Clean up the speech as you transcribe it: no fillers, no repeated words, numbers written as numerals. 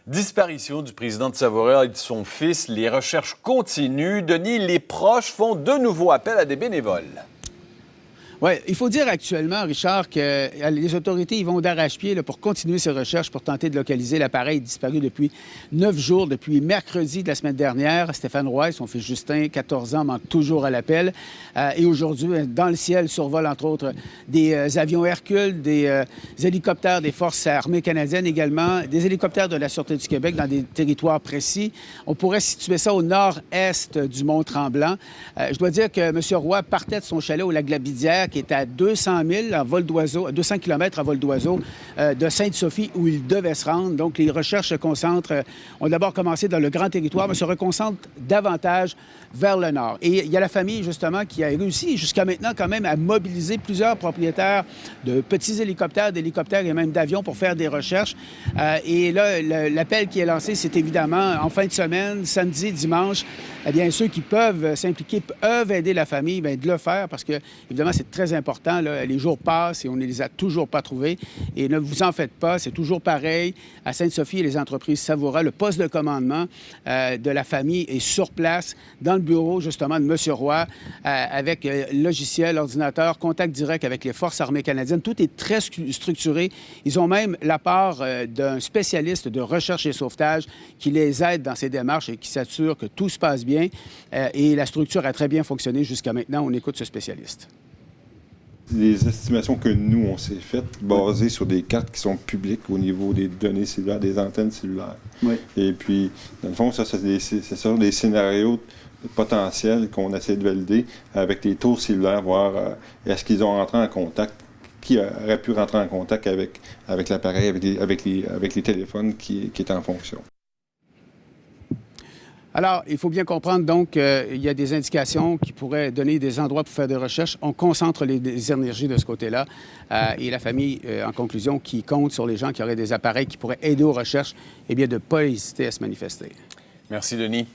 Disparition du président de Savoie et de son fils, les recherches continuent. Denis, les proches font de nouveau appel à des bénévoles. Oui, il faut dire actuellement, Richard, que les autorités y vont d'arrache-pied pour continuer ces recherches pour tenter de localiser l'appareil disparu depuis 9 jours, depuis mercredi de la semaine dernière. Stéphane Roy, son fils Justin, 14 ans, manque toujours à l'appel. Et aujourd'hui, dans le ciel, survolent entre autres des avions Hercule, des hélicoptères des Forces armées canadiennes également, des hélicoptères de la Sûreté du Québec dans des territoires précis. On pourrait situer ça au nord-est du Mont-Tremblant. Je dois dire que M. Roy partait de son chalet au Lac-Labidière, qui est à 200 000 en vol d'oiseau, 200 km à vol d'oiseau de Sainte-Sophie, où il devait se rendre. Donc, les recherches se concentrent, ont d'abord commencé dans le grand territoire, mais se reconcentrent davantage vers le nord. Et il y a la famille, justement, qui a réussi jusqu'à maintenant quand même à mobiliser plusieurs propriétaires de petits hélicoptères, d'hélicoptères et même d'avions pour faire des recherches. Et là, l'appel qui est lancé, c'est évidemment en fin de semaine, samedi, dimanche, eh bien, ceux qui peuvent s'impliquer, peuvent aider la famille, bien, de le faire parce que, évidemment, c'est très important. Là. Les jours passent et on ne les a toujours pas trouvés. Et ne vous en faites pas, c'est toujours pareil. À Sainte-Sophie et les entreprises Savoura, le poste de commandement de la famille est sur place, dans le bureau, justement, de M. Roy, avec logiciel, ordinateur, contact direct avec les Forces armées canadiennes. Tout est très structuré. Ils ont même la part d'un spécialiste de recherche et sauvetage qui les aide dans ces démarches et qui s'assure que tout se passe bien. Et la structure a très bien fonctionné jusqu'à maintenant. On écoute ce spécialiste. Les estimations que nous, on s'est faites, basées sur des cartes qui sont publiques au niveau des données cellulaires, des antennes cellulaires. Oui. Et puis, dans le fond, ça, c'est des scénarios potentiels qu'on essaie de valider avec les tours cellulaires, voir est-ce qu'ils ont rentré en contact, qui aurait pu rentrer en contact avec l'appareil, avec les téléphones qui étaient en fonction. Alors, il faut bien comprendre, donc, il y a des indications qui pourraient donner des endroits pour faire des recherches. On concentre les énergies de ce côté-là. Et la famille, en conclusion, qui compte sur les gens qui auraient des appareils qui pourraient aider aux recherches, eh bien, de ne pas hésiter à se manifester. Merci, Denis.